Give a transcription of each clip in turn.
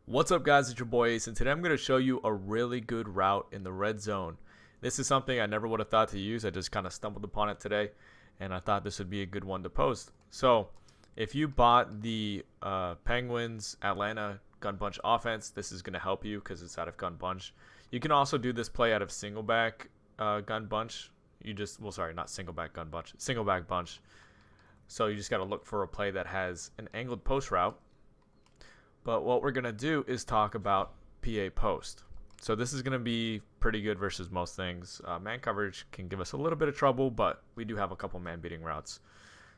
What's up, guys? It's your boy Ace, and today I'm going to show you a really good route in the red zone. This is something I never would have thought to use. I just kind of stumbled upon it today, and I thought this would be a good one to post. So, if you bought the Penguins Atlanta gun bunch offense, this is going to help you because it's out of gun bunch. You can also do this play out of single back gun bunch. Not single back gun bunch, single back bunch. So you just got to look for a play that has an angled post route. But what we're going to do is talk about PA post. So this is going to be pretty good versus most things. Man coverage can give us a little bit of trouble, but we do have a couple man beating routes.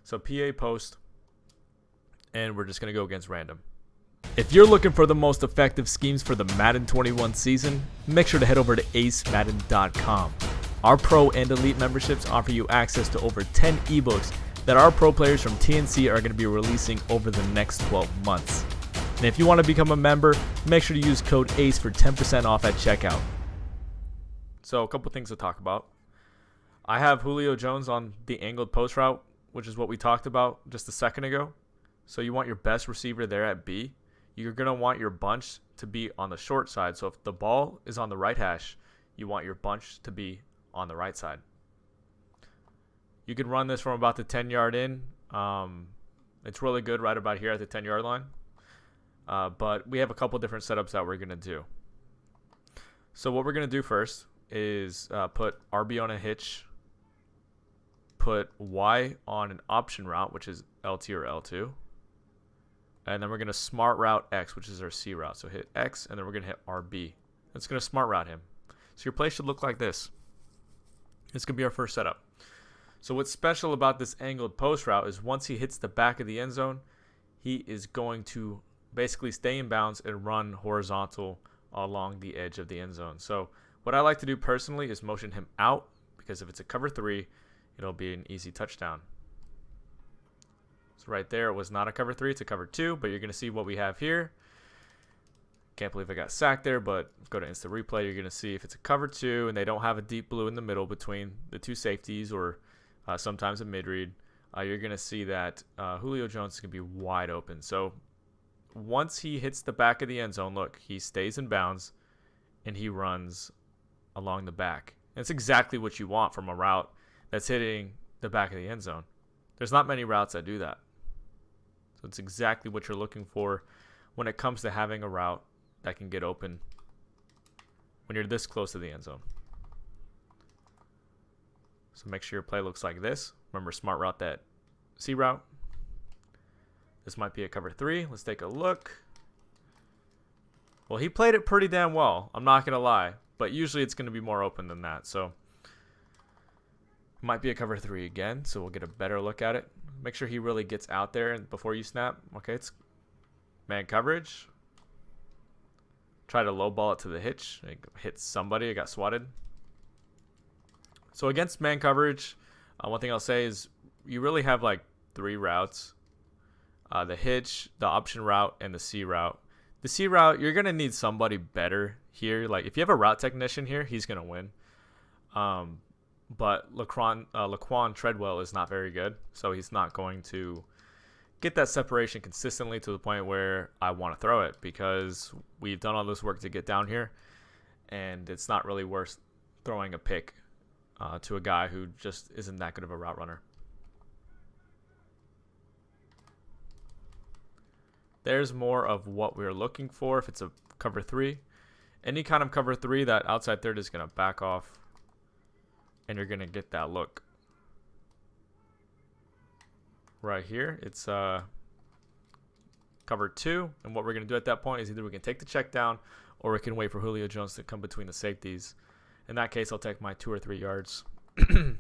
So PA post, and we're just going to go against random. If you're looking for the most effective schemes for the Madden 21 season, make sure to head over to acemadden.com. Our pro and elite memberships offer you access to over 10 ebooks that our pro players from TNC are going to be releasing over the next 12 months. And if you want to become a member, make sure to use code ACE for 10% off at checkout. So a couple things to talk about. I have Julio Jones on the angled post route, which is what we talked about just a second ago. So you want your best receiver there at B. You're going to want your bunch to be on the short side. So if the ball is on the right hash, you want your bunch to be on the right side. You can run this from about the 10-yard in. It's really good right about here at the 10-yard line. But we have a couple different setups that we're going to do. So what we're going to do first is put RB on a hitch, put Y on an option route, which is LT or L2. And then we're going to smart route X, which is our C route. So hit X, and then we're going to hit RB. It's going to smart route him. So your play should look like this. This could be our first setup. So what's special about this angled post route is once he hits the back of the end zone, he is going to basically stay in bounds and run horizontal along the edge of the end zone. So what I like to do personally is motion him out, because if it's a cover 3, it'll be an easy touchdown. So right there, it was not a cover 3, it's a cover 2, but you're going to see what we have here. Can't believe I got sacked there, but go to instant replay. You're going to see if it's a cover 2 and they don't have a deep blue in the middle between the two safeties, or sometimes a mid-read, you're going to see that Julio Jones is going to be wide open. So once he hits the back of the end zone, look, he stays in bounds and he runs along the back. And it's exactly what you want from a route that's hitting the back of the end zone. There's not many routes that do that. So it's exactly what you're looking for when it comes to having a route that can get open when you're this close to the end zone. So make sure your play looks like this. Remember, smart route that C route. This might be a cover 3. Let's take a look. Well, he played it pretty damn well. I'm not going to lie. But usually it's going to be more open than that. So it might be a cover 3 again. So we'll get a better look at it. Make sure he really gets out there before you snap. Okay, it's man coverage. Try to lowball it to the hitch. It hit somebody. It got swatted. So against man coverage, one thing I'll say is you really have like 3 routes. The hitch, the option route, and the C route. The C route, you're going to need somebody better here. Like, if you have a route technician here, he's going to win. But Laquan Treadwell is not very good, so he's not going to get that separation consistently to the point where I want to throw it, because we've done all this work to get down here, and it's not really worth throwing a pick to a guy who just isn't that good of a route runner. There's more of what we're looking for if it's a cover 3. Any kind of cover 3, that outside third is going to back off, and you're going to get that look. Right here, it's cover 2, and what we're going to do at that point is either we can take the check down or we can wait for Julio Jones to come between the safeties. In that case, I'll take my 2 or 3 yards and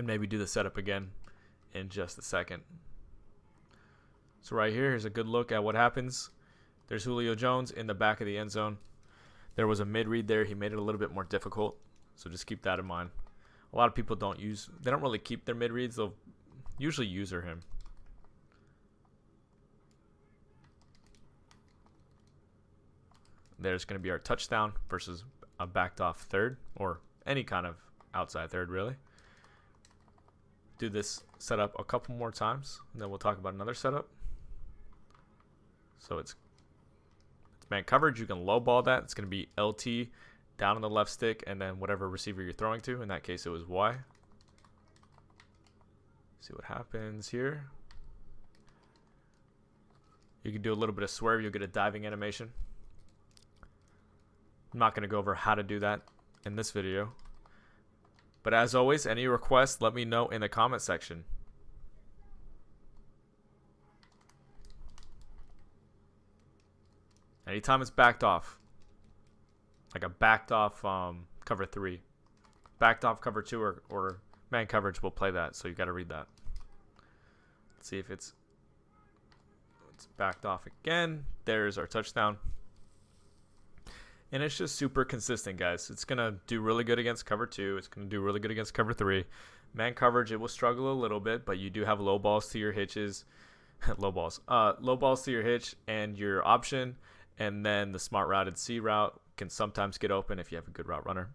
maybe do the setup again in just a second. So right here, here's a good look at what happens. There's Julio Jones in the back of the end zone. There was a mid-read there. He made it a little bit more difficult, so just keep that in mind. A lot of people don't really keep their mid-reads. They'll usually user him. There's going to be our touchdown versus a backed off third, or any kind of outside third, really. Do this setup a couple more times, and then we'll talk about another setup. So it's Man coverage, you can low ball that. It's going to be LT down on the left stick and then whatever receiver you're throwing to. In that case, it was Y. See what happens here. You can do a little bit of swerve. You'll get a diving animation. I'm not going to go over how to do that in this video. But as always, any requests, let me know in the comment section. Anytime it's backed off, like a backed off cover 3, backed off cover 2 or man coverage will play that. So you got to read that. Let's see if it's backed off again. There's our touchdown. And it's just super consistent, guys. It's going to do really good against cover 2. It's going to do really good against cover 3. Man coverage, it will struggle a little bit, but you do have low balls to your hitches. Low balls to your hitch and your option. And then the smart routed C route can sometimes get open if you have a good route runner.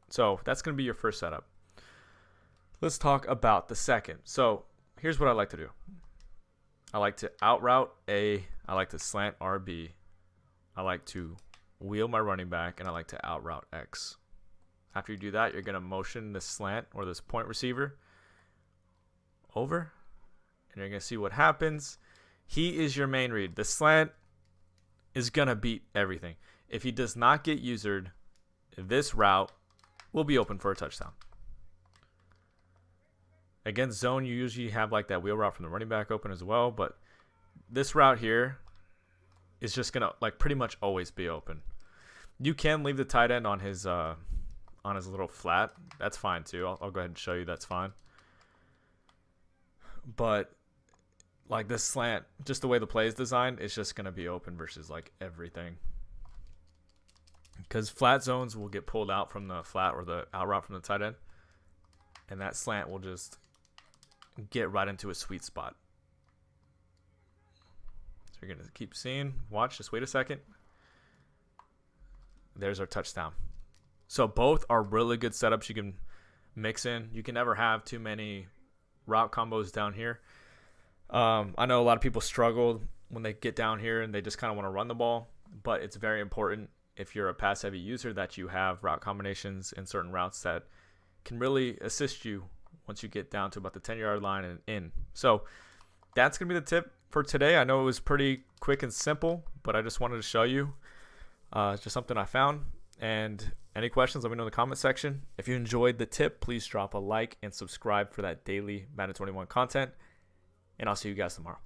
So that's going to be your first setup. Let's talk about the second. So here's what I like to do. I like to out route A. I like to slant RB. I like to wheel my running back, and I like to out route X. After you do that, you're going to motion this slant or this point receiver over, and you're going to see what happens. He is your main read. The slant is going to beat everything. If he does not get usered, this route will be open for a touchdown. Against zone, you usually have like that wheel route from the running back open as well, but this route here is just going to like pretty much always be open. You can leave the tight end on his little flat. That's fine too. I'll go ahead and show you that's fine. But like this slant, just the way the play is designed, it's just going to be open versus like everything. Because flat zones will get pulled out from the flat or the out route from the tight end. And that slant will just get right into a sweet spot. So you're going to keep seeing. Watch, just wait a second. There's our touchdown. So both are really good setups you can mix in. You can never have too many route combos down here. I know a lot of people struggle when they get down here and they just kind of want to run the ball, but it's very important if you're a pass heavy user that you have route combinations in certain routes that can really assist you once you get down to about the 10-yard line and in. So that's going to be the tip for today. I know it was pretty quick and simple, but I just wanted to show you. It's just something I found. And any questions, let me know in the comment section. If you enjoyed the tip, please drop a like and subscribe for that daily Madden 21 content. And I'll see you guys tomorrow.